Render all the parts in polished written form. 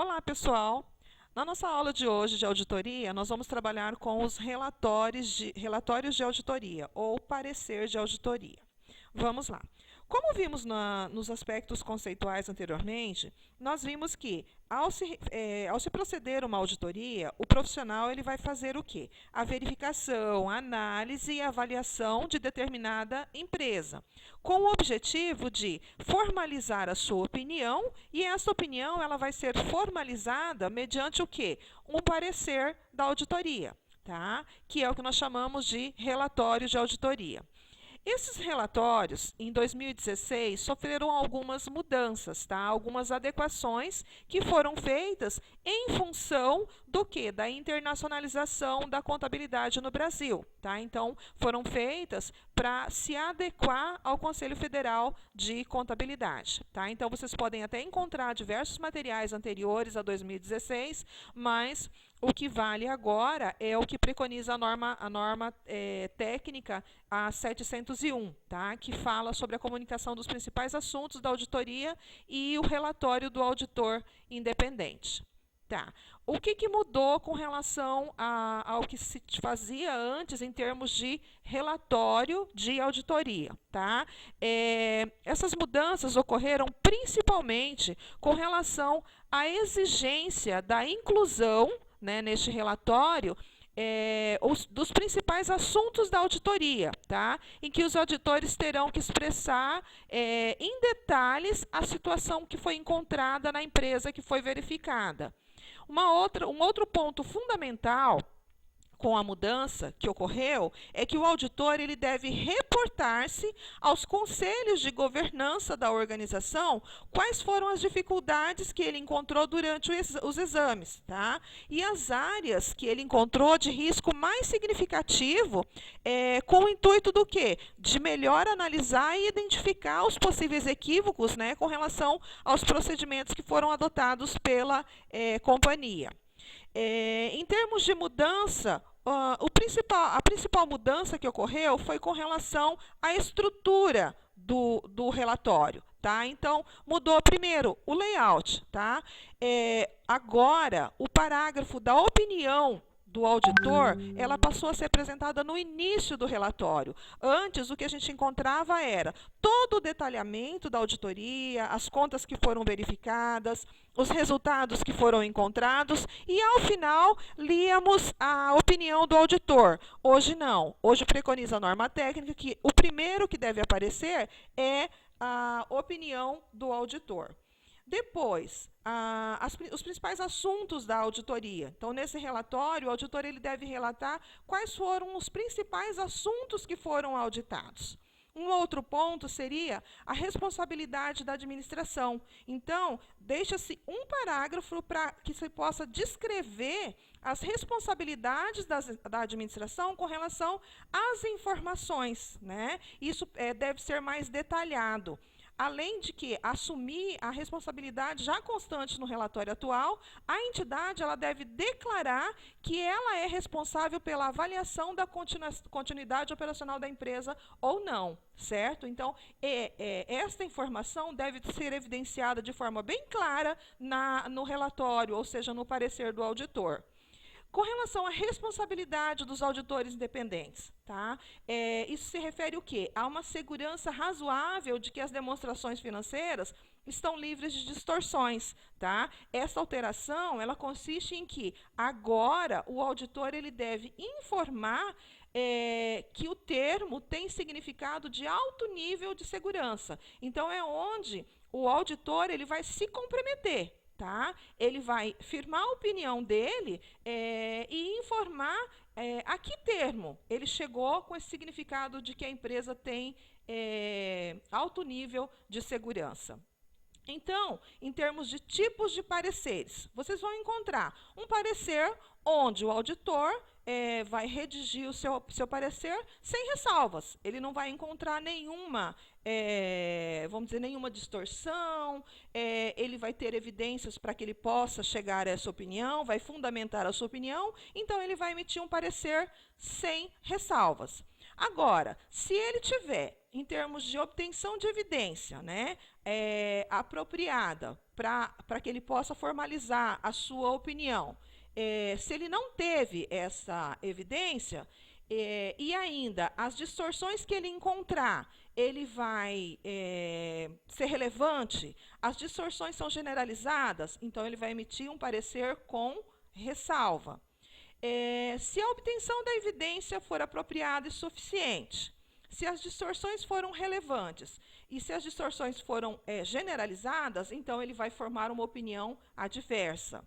Olá, pessoal! Na nossa aula de hoje de auditoria, nós vamos trabalhar com os relatórios de auditoria, ou parecer de auditoria. Vamos lá. Como vimos nos aspectos conceituais anteriormente, nós vimos que, ao se proceder uma auditoria, o profissional ele vai fazer o quê? A verificação, a análise e a avaliação de determinada empresa, com o objetivo de formalizar a sua opinião, e essa opinião ela vai ser formalizada mediante o quê? Um parecer da auditoria, tá? Que é o que nós chamamos de relatório de auditoria. Esses relatórios, em 2016, sofreram algumas mudanças, tá? Algumas adequações que foram feitas em função do quê? Da internacionalização da contabilidade no Brasil, tá? Então, foram feitas para se adequar ao Conselho Federal de Contabilidade, tá? Então, vocês podem até encontrar diversos materiais anteriores a 2016, mas o que vale agora é o que preconiza a norma técnica a 701, tá? Que fala sobre a comunicação dos principais assuntos da auditoria e o relatório do auditor independente. Tá. O que mudou com relação ao que se fazia antes em termos de relatório de auditoria? Tá? Essas mudanças ocorreram principalmente com relação à exigência da inclusão, né, neste relatório, dos principais assuntos da auditoria, tá? Em que os auditores terão que expressar em detalhes a situação que foi encontrada na empresa que foi verificada. Um outro ponto fundamental com a mudança que ocorreu é que o auditor ele deve reportar-se aos conselhos de governança da organização quais foram as dificuldades que ele encontrou durante os exames, tá? E as áreas que ele encontrou de risco mais significativo, com o intuito do quê? De melhor analisar e identificar os possíveis equívocos, né, com relação aos procedimentos que foram adotados pela companhia. Em termos de mudança, a principal mudança que ocorreu foi com relação à estrutura do relatório. Tá? Então, mudou primeiro o layout. Tá? Agora, o parágrafo da opinião do auditor, ela passou a ser apresentada no início do relatório. Antes, o que a gente encontrava era todo o detalhamento da auditoria, as contas que foram verificadas, os resultados que foram encontrados e, ao final, líamos a opinião do auditor. Hoje não. Hoje preconiza a norma técnica que o primeiro que deve aparecer é a opinião do auditor. Depois, os principais assuntos da auditoria. Então, nesse relatório, o auditor ele deve relatar quais foram os principais assuntos que foram auditados. Um outro ponto seria a responsabilidade da administração. Então, deixa-se um parágrafo para que se possa descrever as responsabilidades da administração com relação às informações, né? Isso deve ser mais detalhado. Além de que assumir a responsabilidade já constante no relatório atual, a entidade ela deve declarar que ela é responsável pela avaliação da continuidade operacional da empresa ou não, certo? Então, esta informação deve ser evidenciada de forma bem clara no relatório, ou seja, no parecer do auditor. Com relação à responsabilidade dos auditores independentes, tá? Isso se refere ao quê? A uma segurança razoável de que as demonstrações financeiras estão livres de distorções, tá? Essa alteração, ela consiste em que agora o auditor ele deve informar que o termo tem significado de alto nível de segurança. Então, é onde o auditor ele vai se comprometer. Tá? Ele vai firmar a opinião dele e informar a que termo ele chegou com esse significado de que a empresa tem alto nível de segurança. Então, em termos de tipos de pareceres, vocês vão encontrar um parecer onde o auditor vai redigir o seu parecer sem ressalvas. Ele não vai encontrar nenhuma, vamos dizer, nenhuma distorção, ele vai ter evidências para que ele possa chegar a essa opinião, vai fundamentar a sua opinião, então ele vai emitir um parecer sem ressalvas. Agora, se ele tiver, em termos de obtenção de evidência, né, apropriada para que ele possa formalizar a sua opinião. Se ele não teve essa evidência, e ainda as distorções que ele encontrar, ele vai ser relevante, as distorções são generalizadas, então ele vai emitir um parecer com ressalva. Se a obtenção da evidência for apropriada e suficiente, se as distorções foram relevantes e se as distorções foram generalizadas, então ele vai formar uma opinião adversa.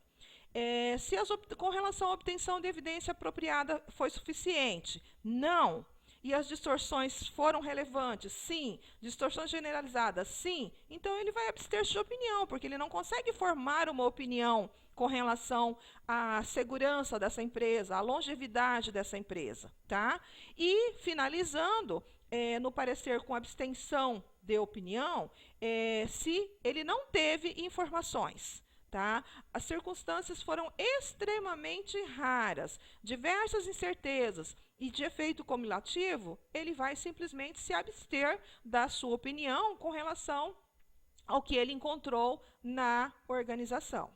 Com relação à obtenção de evidência apropriada foi suficiente? Não. E as distorções foram relevantes? Sim. Distorções generalizadas? Sim. Então ele vai abster-se de opinião, porque ele não consegue formar uma opinião com relação à segurança dessa empresa, à longevidade dessa empresa, tá? E, finalizando, no parecer com abstenção de opinião, se ele não teve informações. Tá? As circunstâncias foram extremamente raras, diversas incertezas e de efeito cumulativo, ele vai simplesmente se abster da sua opinião com relação ao que ele encontrou na organização.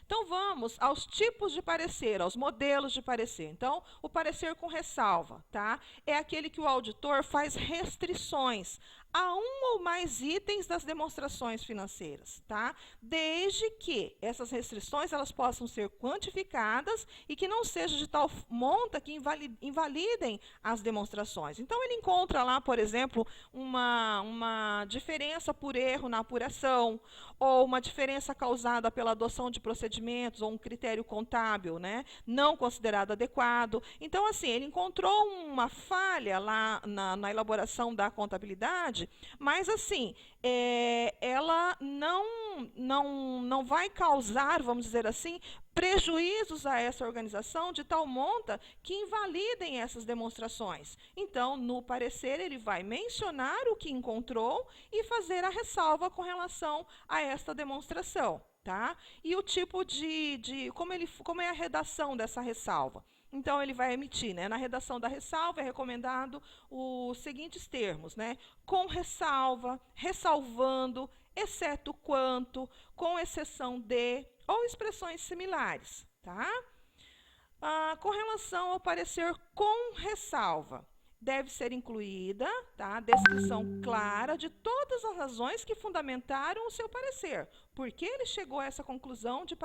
Então, vamos aos tipos de parecer, aos modelos de parecer. Então, o parecer com ressalva, tá? É aquele que o auditor faz restrições a um ou mais itens das demonstrações financeiras, tá? Desde que essas restrições elas possam ser quantificadas e que não seja de tal monta que invalidem as demonstrações. Então, ele encontra lá, por exemplo, uma diferença por erro na apuração, ou uma diferença causada pela adoção de procedimentos, ou um critério contábil, né, não considerado adequado. Então, assim, ele encontrou uma falha lá na elaboração da contabilidade, mas, assim, ela não vai causar, vamos dizer assim, prejuízos a essa organização de tal monta que invalidem essas demonstrações. Então, no parecer, ele vai mencionar o que encontrou e fazer a ressalva com relação a esta demonstração. Tá? E o tipo como é a redação dessa ressalva? Então, ele vai emitir, né? Na redação da ressalva é recomendado os seguintes termos, né? Com ressalva, ressalvando, exceto quanto, com exceção de, ou expressões similares. Tá? Com relação ao parecer com ressalva, deve ser incluída, tá, a descrição clara de todas as razões que fundamentaram o seu parecer. Por que ele chegou a essa conclusão de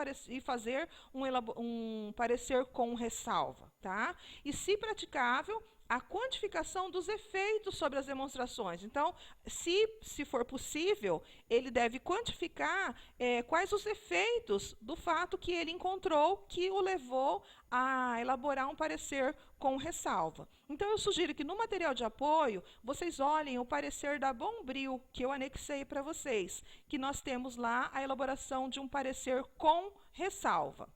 fazer um parecer com ressalva? Tá? E, se praticável, a quantificação dos efeitos sobre as demonstrações. Então, se for possível, ele deve quantificar quais os efeitos do fato que ele encontrou que o levou a elaborar um parecer com ressalva. Então, eu sugiro que no material de apoio, vocês olhem o parecer da Bombril, que eu anexei para vocês, que nós temos lá a elaboração de um parecer com ressalva.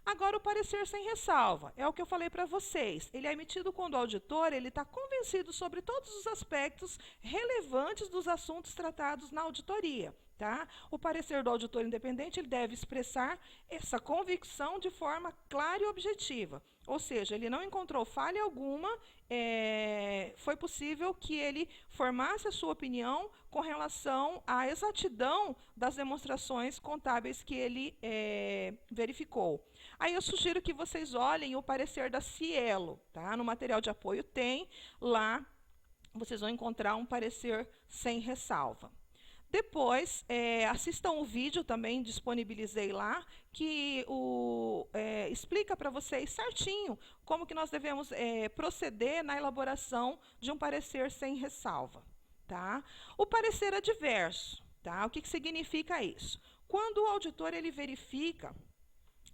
Agora, o parecer sem ressalva, é o que eu falei para vocês. Ele é emitido quando o auditor está convencido sobre todos os aspectos relevantes dos assuntos tratados na auditoria. Tá? O parecer do auditor independente ele deve expressar essa convicção de forma clara e objetiva. Ou seja, ele não encontrou falha alguma, foi possível que ele formasse a sua opinião com relação à exatidão das demonstrações contábeis que ele verificou. Aí eu sugiro que vocês olhem o parecer da Cielo. Tá? No material de apoio tem lá, vocês vão encontrar um parecer sem ressalva. Depois, assistam o vídeo, também disponibilizei lá, que explica para vocês certinho como que nós devemos proceder na elaboração de um parecer sem ressalva. Tá? O parecer adverso, tá? O que significa isso? Quando o auditor ele verifica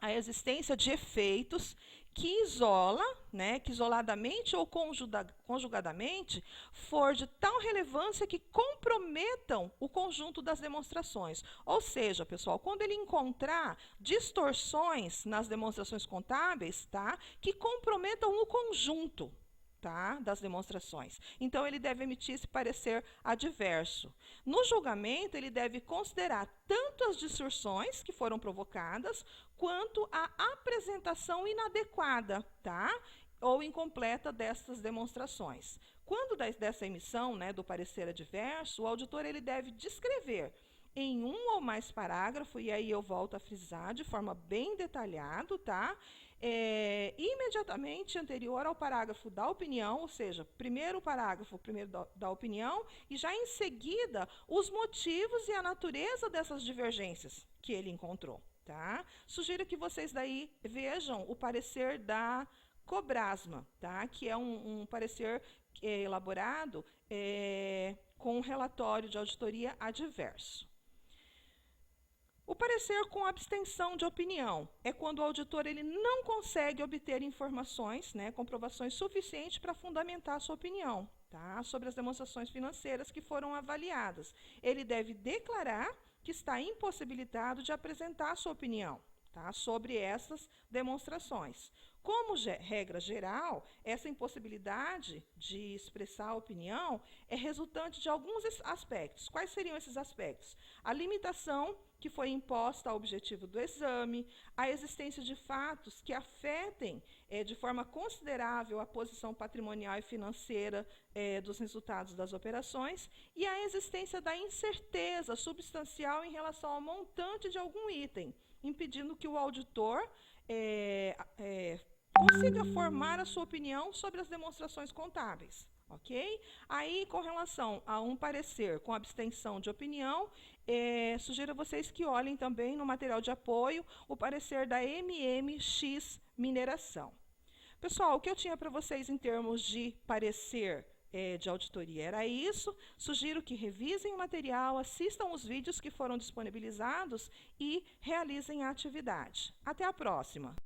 a existência de efeitos que que isoladamente ou conjugadamente for de tal relevância que comprometam o conjunto das demonstrações. Ou seja, pessoal, quando ele encontrar distorções nas demonstrações contábeis, tá, que comprometam o conjunto, tá, das demonstrações. Então, ele deve emitir esse parecer adverso. No julgamento, ele deve considerar tanto as distorções que foram provocadas, quanto a apresentação inadequada, tá, ou incompleta dessas demonstrações. Quando dessa emissão, né, do parecer adverso, o auditor ele deve descrever em um ou mais parágrafos, e aí eu volto a frisar de forma bem detalhada, tá? Imediatamente anterior ao parágrafo da opinião, ou seja, primeiro parágrafo, primeiro da opinião, e já em seguida os motivos e a natureza dessas divergências que ele encontrou, tá? Sugiro que vocês daí vejam o parecer da Cobrasma, tá? Que é um parecer elaborado com um relatório de auditoria adverso. O parecer com abstenção de opinião é quando o auditor ele não consegue obter informações, comprovações suficientes para fundamentar a sua opinião, tá? Sobre as demonstrações financeiras que foram avaliadas. Ele deve declarar que está impossibilitado de apresentar a sua opinião, tá? Sobre essas demonstrações. Como regra geral, essa impossibilidade de expressar a opinião é resultante de alguns aspectos. Quais seriam esses aspectos? A limitação que foi imposta ao objetivo do exame, a existência de fatos que afetem de forma considerável a posição patrimonial e financeira dos resultados das operações e a existência da incerteza substancial em relação ao montante de algum item, impedindo que o auditor consiga formar a sua opinião sobre as demonstrações contábeis, ok? Aí, com relação a um parecer com abstenção de opinião, sugiro a vocês que olhem também no material de apoio o parecer da MMX Mineração. Pessoal, o que eu tinha para vocês em termos de parecer de auditoria era isso. Sugiro que revisem o material, assistam os vídeos que foram disponibilizados e realizem a atividade. Até a próxima!